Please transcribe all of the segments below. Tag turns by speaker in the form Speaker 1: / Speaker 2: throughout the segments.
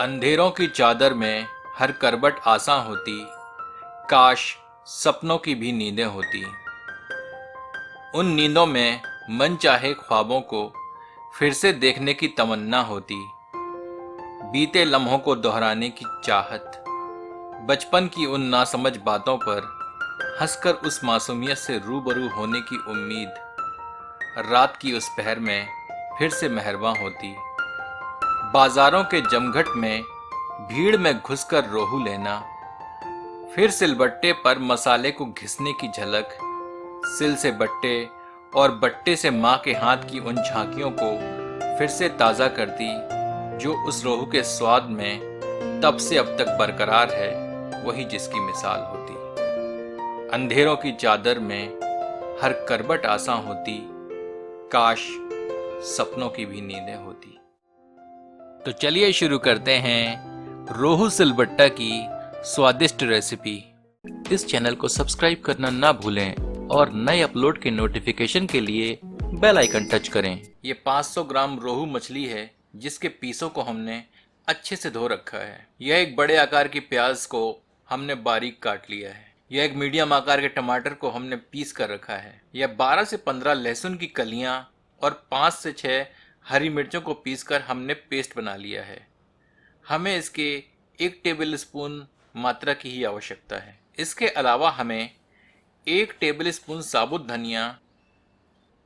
Speaker 1: अंधेरों की चादर में हर करवट आसान होती, काश सपनों की भी नींदें होती। उन नींदों में मन चाहे ख्वाबों को फिर से देखने की तमन्ना होती। बीते लम्हों को दोहराने की चाहत, बचपन की उन नासमझ बातों पर हंसकर उस मासूमियत से रूबरू होने की उम्मीद, रात की उस पहर में फिर से मेहरबां होती। बाजारों के जमघट में भीड़ में घुसकर रोहू लेना, फिर सिलबट्टे पर मसाले को घिसने की झलक, सिल से बट्टे और बट्टे से माँ के हाथ की उन झांकियों को फिर से ताज़ा करती, जो उस रोहू के स्वाद में तब से अब तक बरकरार है, वही जिसकी मिसाल होती। अंधेरों की चादर में हर करवट आसान होती, काश सपनों की भी नींदें होती। तो चलिए शुरू करते हैं रोहू सिलबट्टा की स्वादिष्ट रेसिपी। इस चैनल को सब्सक्राइब करना ना भूलें और नए अपलोड के नोटिफिकेशन के लिए बेल आइकन टच करें। ये 500 ग्राम रोहू मछली है, जिसके पीसों को हमने अच्छे से धो रखा है। यह एक बड़े आकार की प्याज को हमने बारीक काट लिया है। यह एक मीडियम आकार के टमाटर को हमने पीस कर रखा है। यह 12 से 15 लहसुन की कलियां और 5 से 6 हरी मिर्चों को पीसकर हमने पेस्ट बना लिया है। हमें इसके 1 टेबल स्पून मात्रा की ही आवश्यकता है। इसके अलावा हमें 1 टेबल स्पून साबुत धनिया,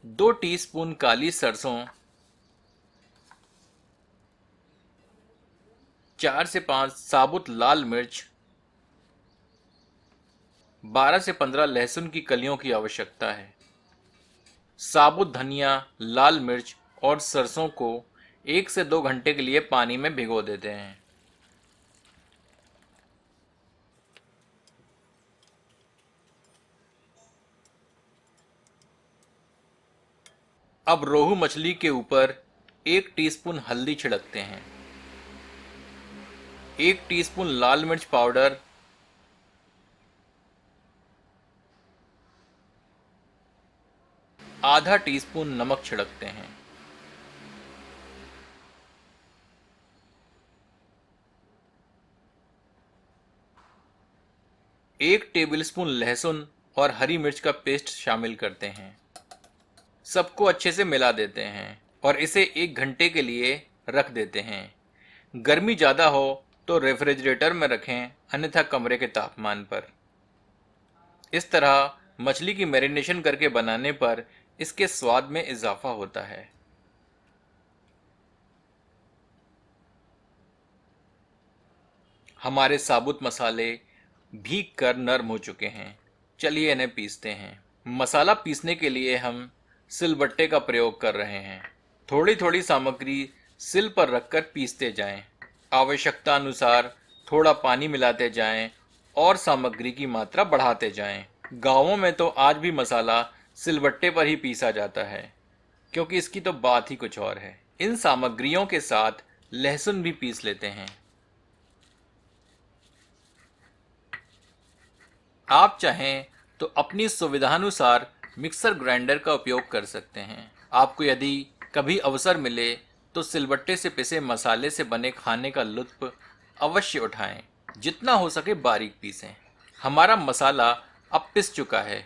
Speaker 1: 2 टीस्पून काली सरसों, 4 से 5 साबुत लाल मिर्च, 12 से 15 लहसुन की कलियों की आवश्यकता है। साबुत धनिया, लाल मिर्च और सरसों को 1 से 2 घंटे के लिए पानी में भिगो देते हैं। अब रोहू मछली के ऊपर 1 टीस्पून हल्दी छिड़कते हैं, 1 टीस्पून लाल मिर्च पाउडर, आधा टीस्पून नमक छिड़कते हैं। एक टेबलस्पून लहसुन और हरी मिर्च का पेस्ट शामिल करते हैं। सबको अच्छे से मिला देते हैं और इसे 1 घंटे के लिए रख देते हैं। गर्मी ज़्यादा हो तो रेफ्रिजरेटर में रखें, अन्यथा कमरे के तापमान पर। इस तरह मछली की मैरिनेशन करके बनाने पर इसके स्वाद में इजाफा होता है। हमारे साबुत मसाले भीग कर नरम हो चुके हैं। चलिए इन्हें पीसते हैं। मसाला पीसने के लिए हम सिलबट्टे का प्रयोग कर रहे हैं। थोड़ी थोड़ी सामग्री सिल पर रखकर पीसते जाएं। आवश्यकता अनुसार थोड़ा पानी मिलाते जाएं और सामग्री की मात्रा बढ़ाते जाएं। गांवों में तो आज भी मसाला सिलबट्टे पर ही पीसा जाता है, क्योंकि इसकी तो बात ही कुछ और है। इन सामग्रियों के साथ लहसुन भी पीस लेते हैं। आप चाहें तो अपनी सुविधानुसार मिक्सर ग्राइंडर का उपयोग कर सकते हैं। आपको यदि कभी अवसर मिले तो सिलबट्टे से पिसे मसाले से बने खाने का लुत्फ अवश्य उठाएं। जितना हो सके बारीक पीसें। हमारा मसाला अब पिस चुका है।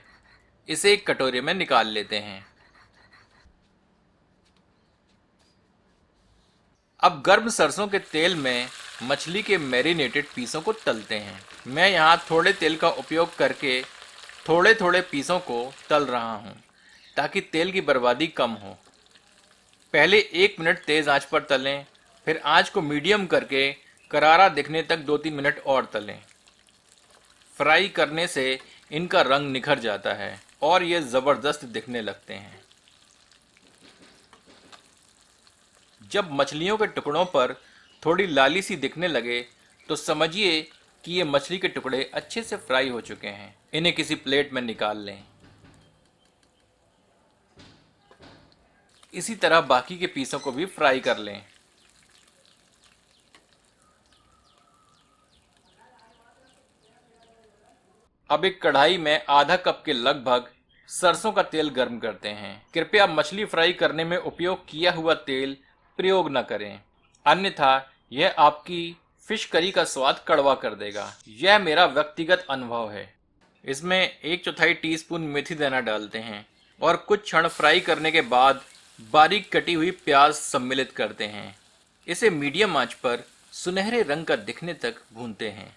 Speaker 1: इसे एक कटोरे में निकाल लेते हैं। अब गर्म सरसों के तेल में मछली के मैरिनेटेड पीसों को तलते हैं। मैं यहाँ थोड़े तेल का उपयोग करके थोड़े थोड़े पीसों को तल रहा हूँ, ताकि तेल की बर्बादी कम हो। पहले 1 मिनट तेज़ आंच पर तलें, फिर आंच को मीडियम करके करारा दिखने तक 2-3 मिनट और तलें। फ्राई करने से इनका रंग निखर जाता है और ये ज़बरदस्त दिखने लगते हैं। जब मछलियों के टुकड़ों पर थोड़ी लाली सी दिखने लगे तो समझिए कि ये मछली के टुकड़े अच्छे से फ्राई हो चुके हैं। इन्हें किसी प्लेट में निकाल लें। इसी तरह बाकी के पीसों को भी फ्राई कर लें। अब एक कढ़ाई में आधा कप के लगभग सरसों का तेल गर्म करते हैं। कृपया मछली फ्राई करने में उपयोग किया हुआ तेल प्रयोग न करें, अन्यथा यह आपकी फिश करी का स्वाद कड़वा कर देगा। यह मेरा व्यक्तिगत अनुभव है। इसमें 1/4 टीस्पून मेथी दाना डालते हैं और कुछ क्षण फ्राई करने के बाद बारीक कटी हुई प्याज सम्मिलित करते हैं। इसे मीडियम आंच पर सुनहरे रंग का दिखने तक भूनते हैं।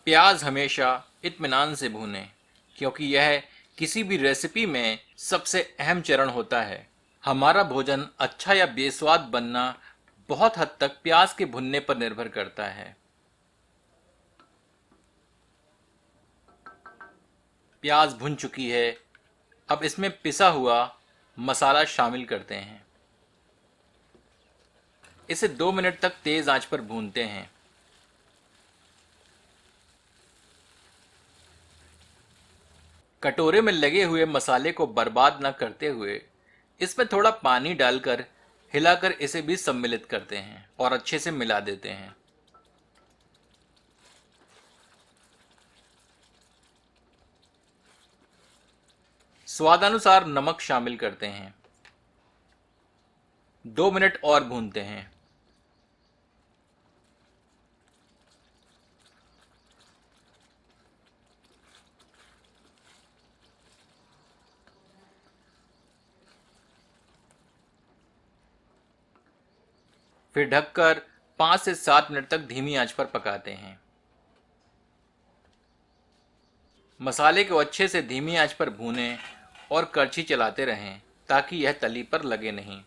Speaker 1: प्याज हमेशा इत्मीनान से भूनें, क्योंकि यह किसी भी रेसिपी में सबसे अहम चरण होता है। हमारा भोजन अच्छा या बेस्वाद बनना बहुत हद तक प्याज के भुनने पर निर्भर करता है। प्याज भुन चुकी है। अब इसमें पिसा हुआ मसाला शामिल करते हैं। इसे 2 मिनट तक तेज आंच पर भूनते हैं। कटोरे में लगे हुए मसाले को बर्बाद न करते हुए इसमें थोड़ा पानी डालकर हिलाकर इसे भी सम्मिलित करते हैं और अच्छे से मिला देते हैं। स्वादानुसार नमक शामिल करते हैं। 2 मिनट और भूनते हैं। फिर ढककर 5 से 7 मिनट तक धीमी आंच पर पकाते हैं। मसाले को अच्छे से धीमी आंच पर भूनें और करछी चलाते रहें ताकि यह तली पर लगे नहीं।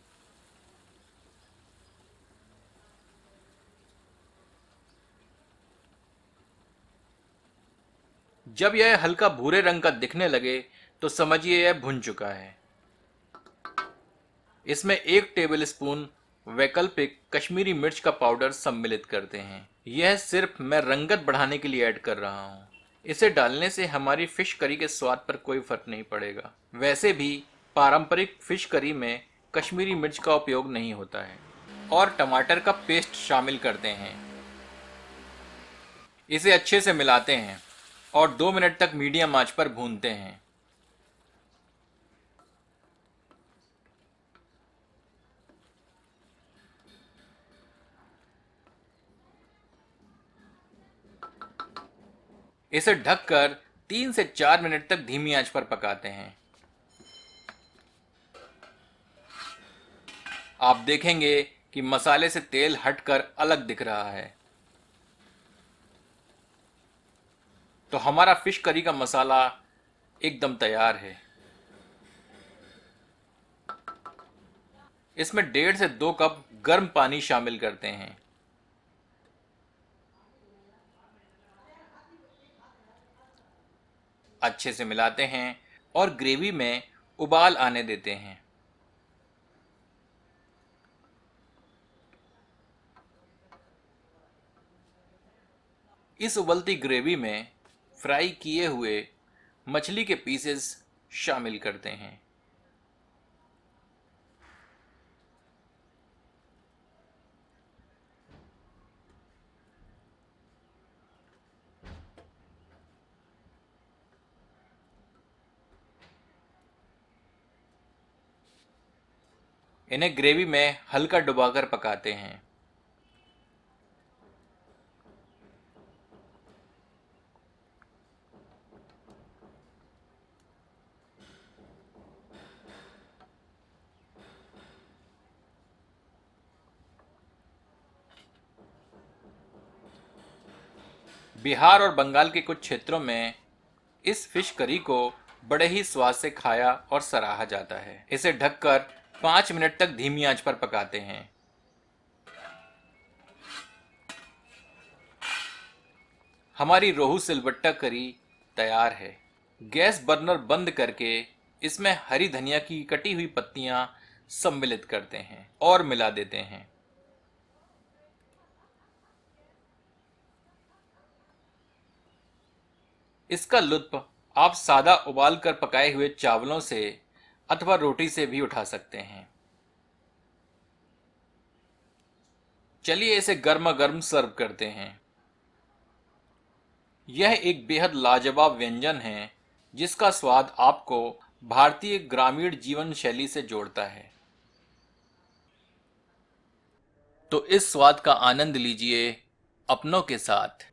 Speaker 1: जब यह हल्का भूरे रंग का दिखने लगे तो समझिए यह भुन चुका है। इसमें 1 टेबल स्पून वैकल्पिक कश्मीरी मिर्च का पाउडर सम्मिलित करते हैं। यह सिर्फ मैं रंगत बढ़ाने के लिए ऐड कर रहा हूँ। इसे डालने से हमारी फिश करी के स्वाद पर कोई फर्क नहीं पड़ेगा। वैसे भी पारंपरिक फिश करी में कश्मीरी मिर्च का उपयोग नहीं होता है। और टमाटर का पेस्ट शामिल करते हैं। इसे अच्छे से मिलाते हैं और 2 मिनट तक मीडियम आंच पर भूनते हैं। इसे ढककर 3 से 4 मिनट तक धीमी आंच पर पकाते हैं। आप देखेंगे कि मसाले से तेल हटकर अलग दिख रहा है। तो हमारा फिश करी का मसाला एकदम तैयार है। इसमें 1.5 से 2 कप गर्म पानी शामिल करते हैं। अच्छे से मिलाते हैं और ग्रेवी में उबाल आने देते हैं। इस उबलती ग्रेवी में फ्राई किए हुए मछली के पीसेस शामिल करते हैं। इन्हें ग्रेवी में हल्का डुबाकर पकाते हैं। बिहार और बंगाल के कुछ क्षेत्रों में इस फिश करी को बड़े ही स्वाद से खाया और सराहा जाता है। इसे ढककर 5 मिनट तक धीमी आंच पर पकाते हैं। हमारी रोहू सिलबट्टा करी तैयार है। गैस बर्नर बंद करके इसमें हरी धनिया की कटी हुई पत्तियां सम्मिलित करते हैं और मिला देते हैं। इसका लुत्फ आप सादा उबाल कर पकाए हुए चावलों से अथवा रोटी से भी उठा सकते हैं। चलिए इसे गर्मा गर्म सर्व करते हैं। यह एक बेहद लाजवाब व्यंजन है जिसका स्वाद आपको भारतीय ग्रामीण जीवन शैली से जोड़ता है। तो इस स्वाद का आनंद लीजिए अपनों के साथ।